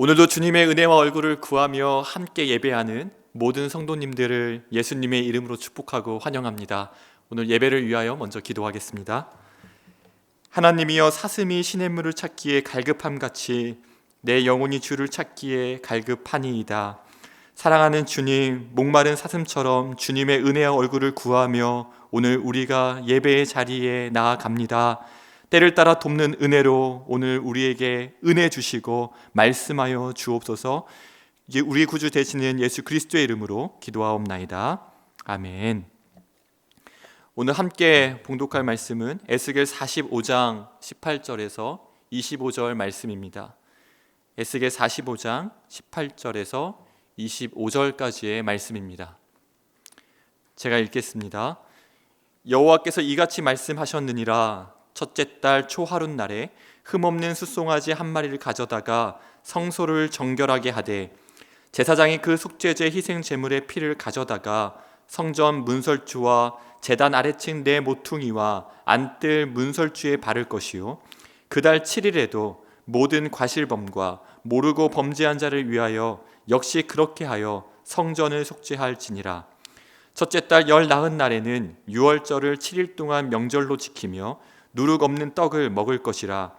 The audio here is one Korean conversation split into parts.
오늘도 주님의 은혜와 얼굴을 구하며 함께 예배하는 모든 성도님들을 예수님의 이름으로 축복하고 환영합니다. 오늘 예배를 위하여 먼저 기도하겠습니다. 하나님이여, 사슴이 시냇물을 찾기에 갈급함같이 내 영혼이 주를 찾기에 갈급하니이다. 사랑하는 주님, 목마른 사슴처럼 주님의 은혜와 얼굴을 구하며 오늘 우리가 예배의 자리에 나아갑니다. 때를 따라 돕는 은혜로 오늘 우리에게 은혜 주시고 말씀하여 주옵소서. 이제 우리 구주 되시는 예수 그리스도의 이름으로 기도하옵나이다. 아멘. 오늘 함께 봉독할 말씀은 에스겔 45장 18절에서 25절 말씀입니다. 에스겔 45장 18절에서 25절까지의 말씀입니다. 제가 읽겠습니다. 여호와께서 이같이 말씀하셨느니라. 첫째 달 초하룻 날에 흠없는 숫송아지 한 마리를 가져다가 성소를 정결하게 하되, 제사장이 그 속죄제 희생 제물의 피를 가져다가 성전 문설주와 제단 아래층 네 모퉁이와 안뜰 문설주에 바를 것이요, 그달 7일에도 모든 과실범과 모르고 범죄한 자를 위하여 역시 그렇게 하여 성전을 속죄할지니라. 첫째 달 열 나흔 날에는 유월절을 7일 동안 명절로 지키며 누룩 없는 떡을 먹을 것이라.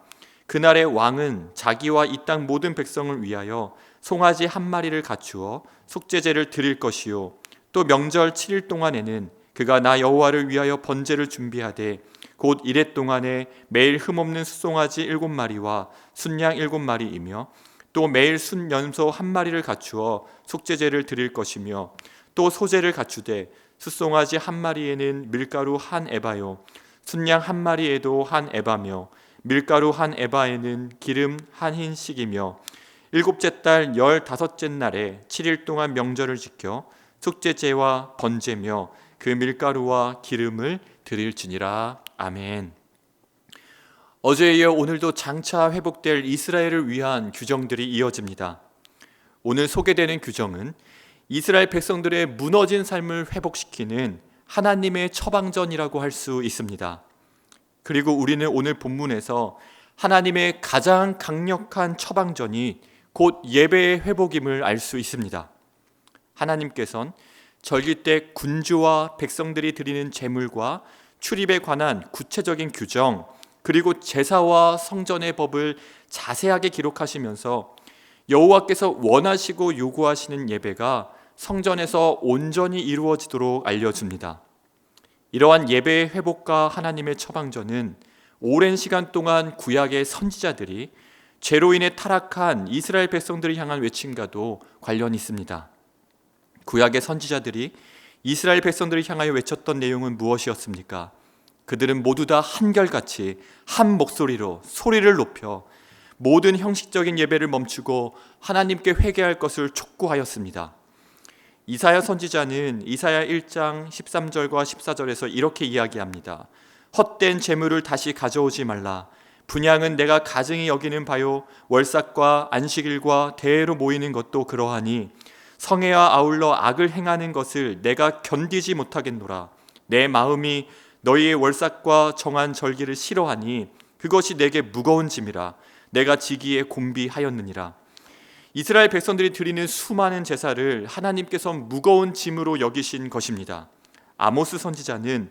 그날의 왕은 자기와 이 땅 모든 백성을 위하여 송아지 한 마리를 갖추어 속죄제를 드릴 것이요, 또 명절 7일 동안에는 그가 나 여호와를 위하여 번제를 준비하되 곧 이래 동안에 매일 흠없는 숫송아지 7마리와 순양 7마리이며 또 매일 순연소 한 마리를 갖추어 속죄제를 드릴 것이며, 또 소제를 갖추되 숫송아지 한 마리에는 밀가루 한 에바요 순양 한 마리에도 한 에바며 밀가루 한 에바에는 기름 한 흰씩이며, 일곱째 달 15째 날에 7일 동안 명절을 지켜 속죄제와 번제며 그 밀가루와 기름을 드릴지니라. 아멘. 어제에 이어 오늘도 장차 회복될 이스라엘을 위한 규정들이 이어집니다. 오늘 소개되는 규정은 이스라엘 백성들의 무너진 삶을 회복시키는 하나님의 처방전이라고 할 수 있습니다. 그리고 우리는 오늘 본문에서 하나님의 가장 강력한 처방전이 곧 예배의 회복임을 알 수 있습니다. 하나님께서는 절기 때 군주와 백성들이 드리는 제물과 출입에 관한 구체적인 규정, 그리고 제사와 성전의 법을 자세하게 기록하시면서 여호와께서 원하시고 요구하시는 예배가 성전에서 온전히 이루어지도록 알려줍니다. 이러한 예배의 회복과 하나님의 처방전은 오랜 시간 동안 구약의 선지자들이 죄로 인해 타락한 이스라엘 백성들을 향한 외침과도 관련이 있습니다. 구약의 선지자들이 이스라엘 백성들을 향하여 외쳤던 내용은 무엇이었습니까? 그들은 모두 다 한결같이 한 목소리로 소리를 높여 모든 형식적인 예배를 멈추고 하나님께 회개할 것을 촉구하였습니다. 이사야 선지자는 이사야 1장 13절과 14절에서 이렇게 이야기합니다. 헛된 재물을 다시 가져오지 말라. 분향은 내가 가증히 여기는 바요, 월삭과 안식일과 대회로 모이는 것도 그러하니 성회와 아울러 악을 행하는 것을 내가 견디지 못하겠노라. 내 마음이 너희의 월삭과 정한 절기를 싫어하니 그것이 내게 무거운 짐이라. 내가 지기에 곤비하였느니라. 이스라엘 백성들이 드리는 수많은 제사를 하나님께서 무거운 짐으로 여기신 것입니다. 아모스 선지자는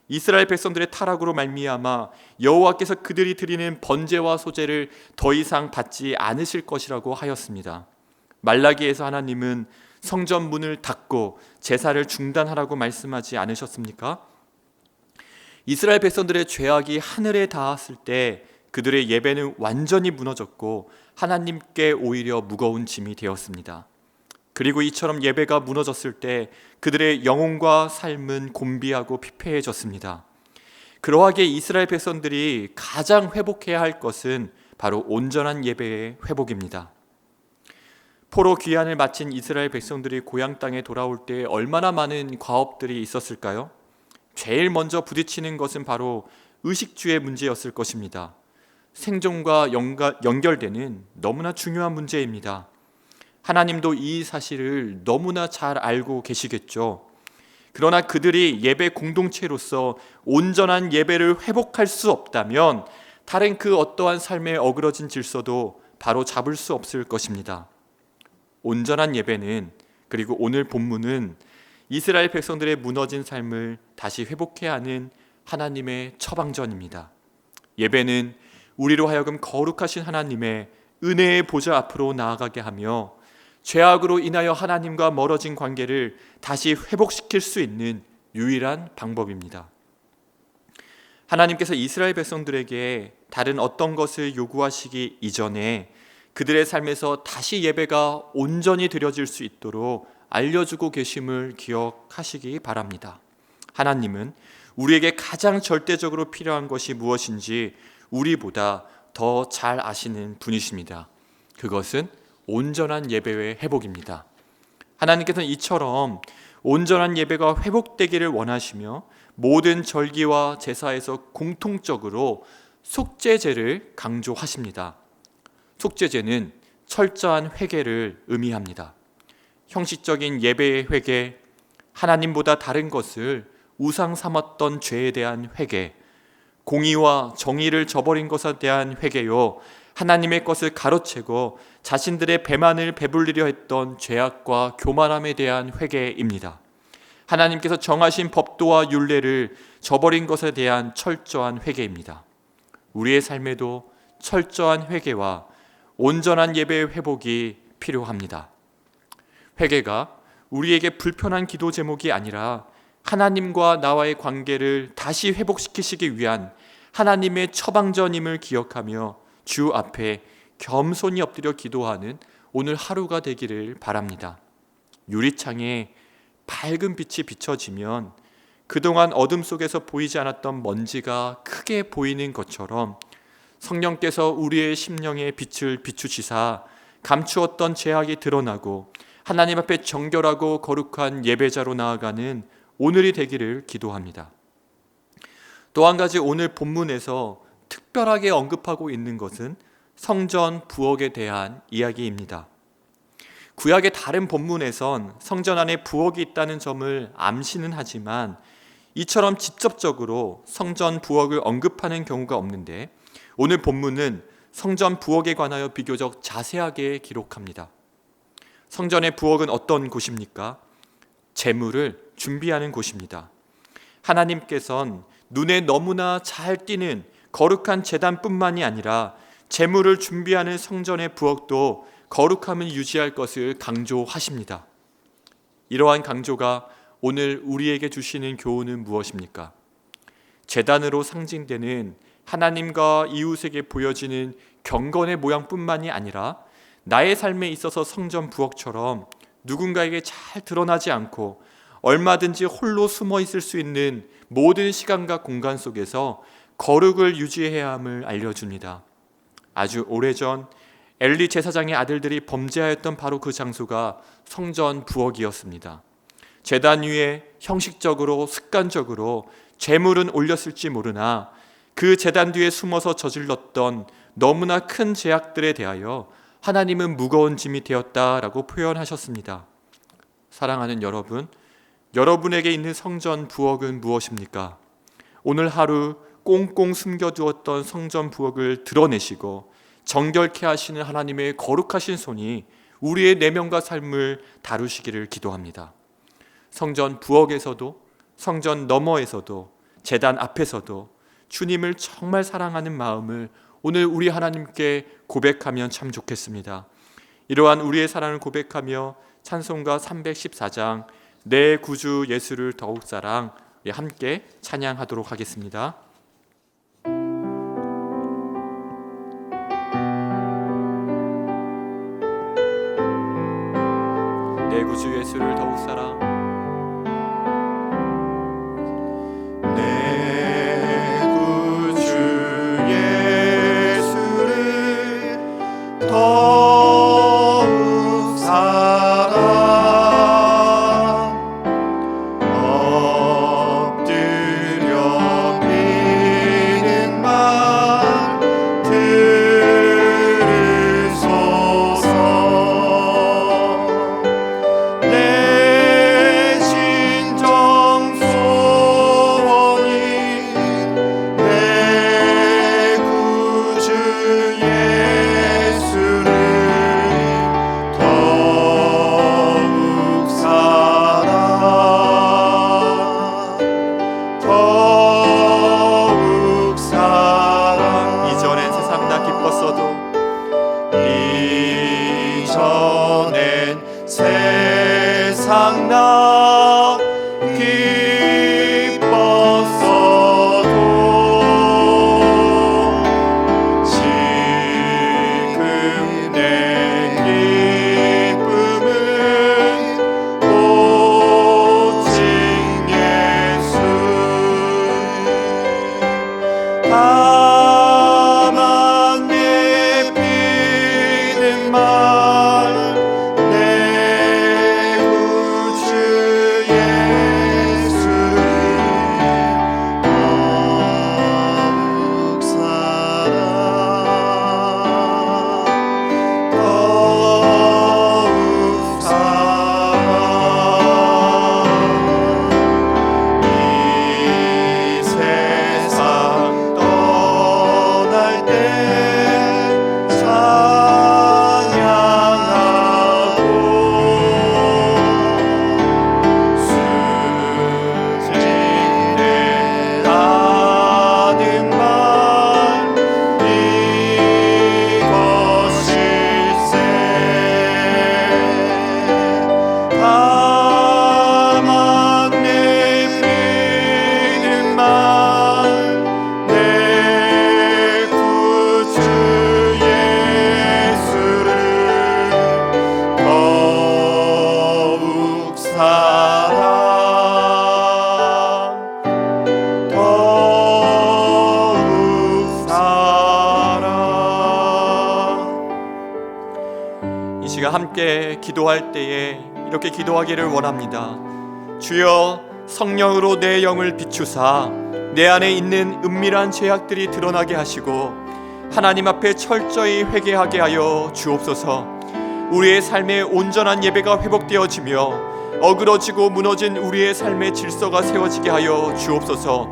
이스라엘 백성들의 타락으로 말미암아 여호와께서 그들이 드리는 번제와 소제를 더 이상 받지 않으실 것이라고 하였습니다. 말라기에서 하나님은 성전 문을 닫고 제사를 중단하라고 말씀하지 않으셨습니까? 이스라엘 백성들의 죄악이 하늘에 닿았을 때 그들의 예배는 완전히 무너졌고 하나님께 오히려 무거운 짐이 되었습니다. 그리고 이처럼 예배가 무너졌을 때 그들의 영혼과 삶은 곤비하고 피폐해졌습니다. 그러하게 이스라엘 백성들이 가장 회복해야 할 것은 바로 온전한 예배의 회복입니다. 포로 귀환을 마친 이스라엘 백성들이 고향 땅에 돌아올 때 얼마나 많은 과업들이 있었을까요? 제일 먼저 부딪히는 것은 바로 의식주의 문제였을 것입니다. 생존과 연결되는 너무나 중요한 문제입니다. 하나님도 이 사실을 너무나 잘 알고 계시겠죠. 그러나 그들이 예배 공동체로서 온전한 예배를 회복할 수 없다면 다른 그 어떠한 삶의 어그러진 질서도 바로 잡을 수 없을 것입니다. 온전한 예배는, 그리고 오늘 본문은 이스라엘 백성들의 무너진 삶을 다시 회복해야 하는 하나님의 처방전입니다. 예배는 우리로 하여금 거룩하신 하나님의 은혜의 보좌 앞으로 나아가게 하며 죄악으로 인하여 하나님과 멀어진 관계를 다시 회복시킬 수 있는 유일한 방법입니다. 하나님께서 이스라엘 백성들에게 다른 어떤 것을 요구하시기 이전에 그들의 삶에서 다시 예배가 온전히 드려질 수 있도록 알려주고 계심을 기억하시기 바랍니다. 하나님은 우리에게 가장 절대적으로 필요한 것이 무엇인지 우리보다 더 잘 아시는 분이십니다. 그것은 온전한 예배의 회복입니다. 하나님께서는 이처럼 온전한 예배가 회복되기를 원하시며 모든 절기와 제사에서 공통적으로 속죄제를 강조하십니다. 속죄제는 철저한 회개를 의미합니다. 형식적인 예배의 회개, 하나님보다 다른 것을 우상 삼았던 죄에 대한 회개, 공의와 정의를 저버린 것에 대한 회개요, 하나님의 것을 가로채고 자신들의 배만을 배불리려 했던 죄악과 교만함에 대한 회개입니다. 하나님께서 정하신 법도와 율례를 저버린 것에 대한 철저한 회개입니다. 우리의 삶에도 철저한 회개와 온전한 예배의 회복이 필요합니다. 회개가 우리에게 불편한 기도 제목이 아니라 하나님과 나와의 관계를 다시 회복시키시기 위한 하나님의 처방전임을 기억하며 주 앞에 겸손히 엎드려 기도하는 오늘 하루가 되기를 바랍니다. 유리창에 밝은 빛이 비춰지면 그동안 어둠 속에서 보이지 않았던 먼지가 크게 보이는 것처럼 성령께서 우리의 심령에 빛을 비추시사 감추었던 죄악이 드러나고 하나님 앞에 정결하고 거룩한 예배자로 나아가는 오늘이 되기를 기도합니다. 또 한 가지 오늘 본문에서 특별하게 언급하고 있는 것은 성전 부엌에 대한 이야기입니다. 구약의 다른 본문에선 성전 안에 부엌이 있다는 점을 암시는 하지만 이처럼 직접적으로 성전 부엌을 언급하는 경우가 없는데 오늘 본문은 성전 부엌에 관하여 비교적 자세하게 기록합니다. 성전의 부엌은 어떤 곳입니까? 제물을 준비하는 곳입니다. 하나님께서는 눈에 너무나 잘 띄는 거룩한 제단뿐만이 아니라 제물을 준비하는 성전의 부엌도 거룩함을 유지할 것을 강조하십니다. 이러한 강조가 오늘 우리에게 주시는 교훈은 무엇입니까? 제단으로 상징되는 하나님과 이웃에게 보여지는 경건의 모양뿐만이 아니라 나의 삶에 있어서 성전 부엌처럼 누군가에게 잘 드러나지 않고 얼마든지 홀로 숨어 있을 수 있는 모든 시간과 공간 속에서 거룩을 유지해야 함을 알려줍니다. 아주 오래전 엘리 제사장의 아들들이 범죄하였던 바로 그 장소가 성전 부엌이었습니다. 제단 위에 형식적으로 습관적으로 제물은 올렸을지 모르나 그 제단 뒤에 숨어서 저질렀던 너무나 큰 죄악들에 대하여 하나님은 무거운 짐이 되었다라고 표현하셨습니다. 사랑하는 여러분, 여러분에게 있는 성전 부엌은 무엇입니까? 오늘 하루 꽁꽁 숨겨두었던 성전 부엌을 드러내시고 정결케 하시는 하나님의 거룩하신 손이 우리의 내면과 삶을 다루시기를 기도합니다. 성전 부엌에서도 성전 너머에서도 제단 앞에서도 주님을 정말 사랑하는 마음을 오늘 우리 하나님께 고백하면 참 좋겠습니다. 이러한 우리의 사랑을 고백하며 찬송가 314장 내 구주 예수를 더욱 사랑 함께 찬양하도록 하겠습니다. 내 구주 예수를 더욱 사랑 더욱 사랑 엎드려 비는 말 들으소서 내 항상 나 기뻤어도 지금 내 기쁨은 오직 예수. 다만 내 믿음만 내 구주 예수를 더욱 사랑 더욱 사랑. 이 세상 떠날 때 찬양하고 순진하는 말 이것일세. 다만 내 믿음만 내 구주 예수를 더욱 사랑 더욱 사랑. 이 시간 함께 기도할 때에 이렇게 기도하기를 원합니다. 주여, 성령으로 내 영을 비추사 내 안에 있는 은밀한 죄악들이 드러나게 하시고 하나님 앞에 철저히 회개하게 하여 주옵소서. 우리의 삶의 온전한 예배가 회복되어지며 어그러지고 무너진 우리의 삶의 질서가 세워지게 하여 주옵소서.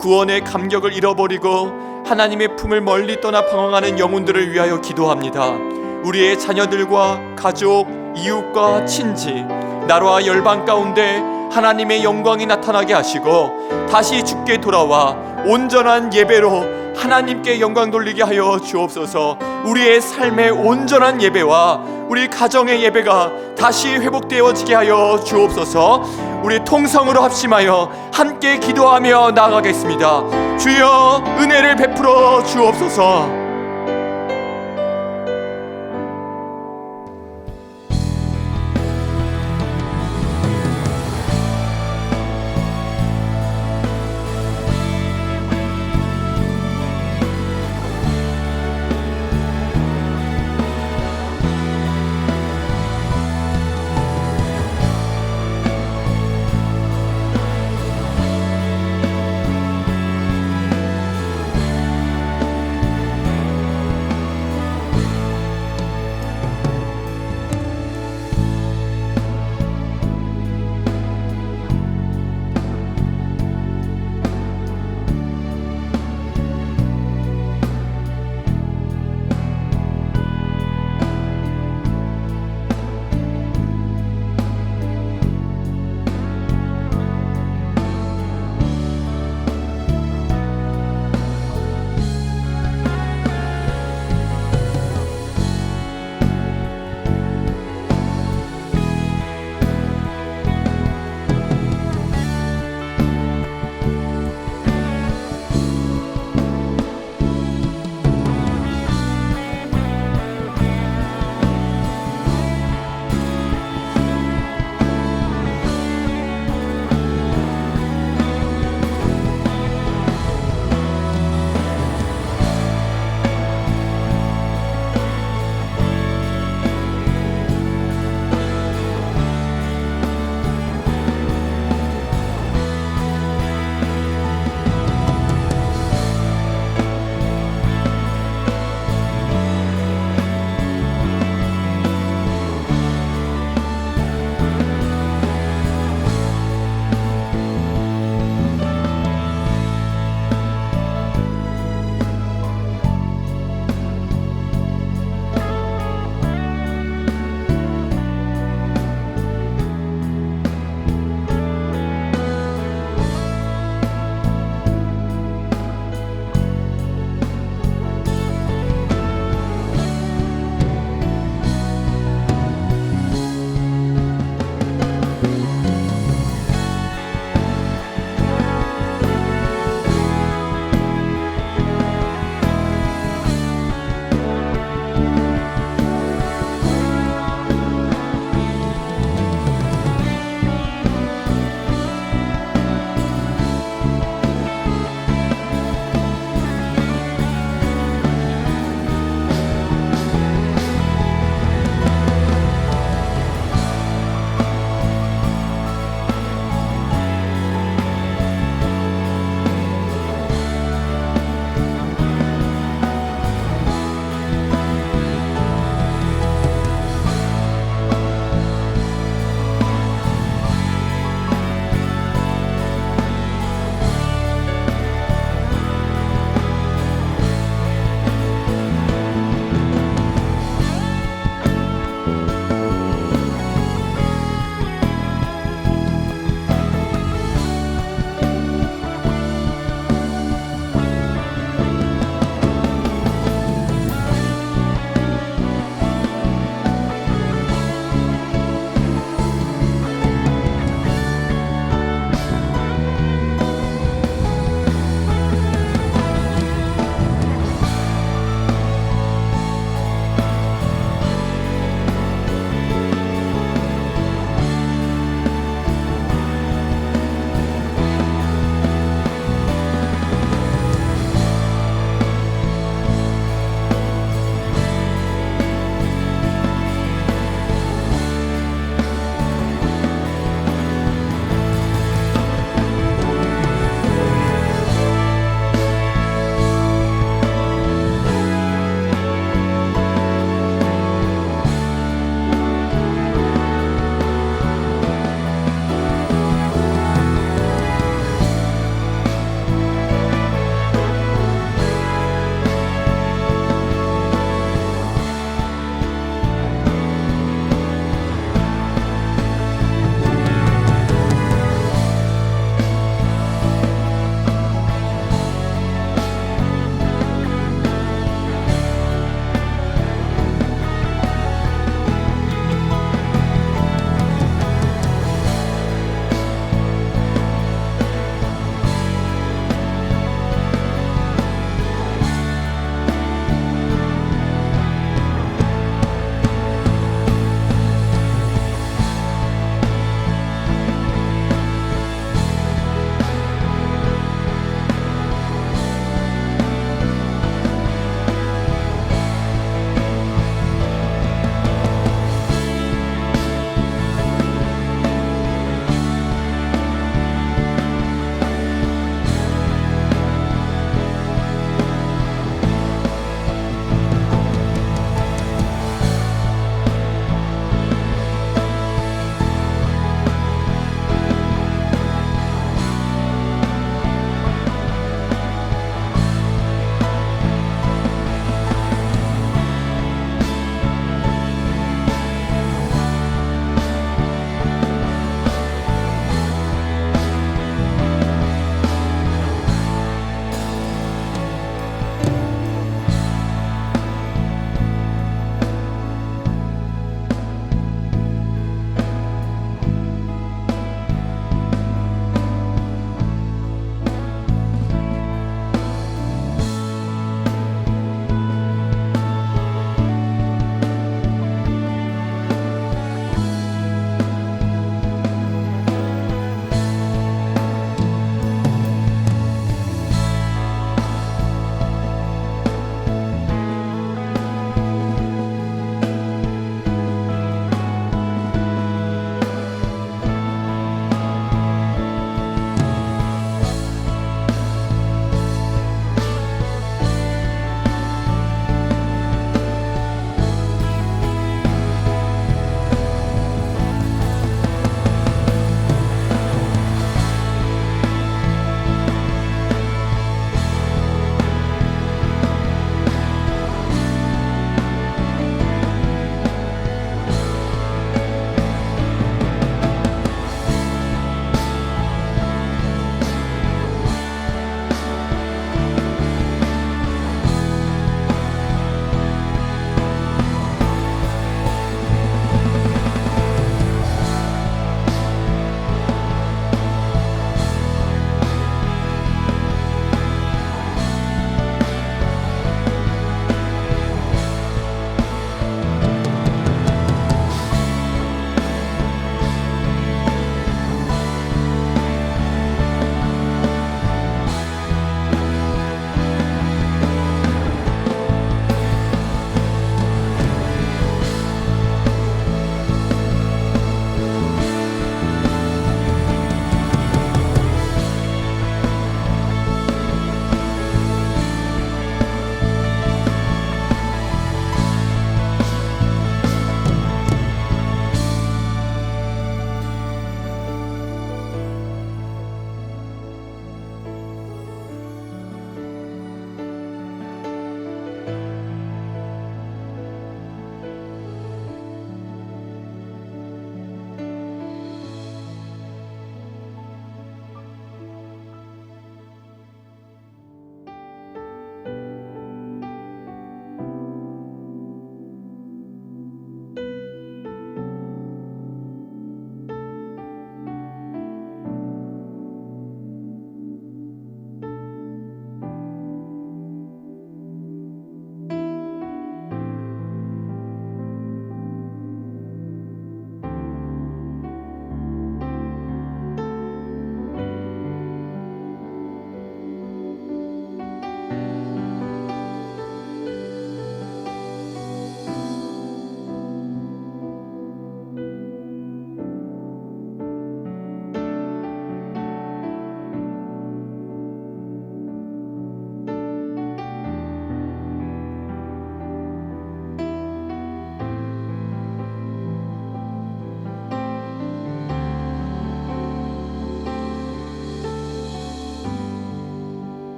구원의 감격을 잃어버리고 하나님의 품을 멀리 떠나 방황하는 영혼들을 위하여 기도합니다. 우리의 자녀들과 가족, 이웃과 친지, 나라와 열방 가운데 하나님의 영광이 나타나게 하시고 다시 주께 돌아와 온전한 예배로 하나님께 영광 돌리게 하여 주옵소서. 우리의 삶의 온전한 예배와 우리 가정의 예배가 다시 회복되어지게 하여 주옵소서. 우리 통성으로 합심하여 함께 기도하며 나아가겠습니다. 주여, 은혜를 베풀어 주옵소서.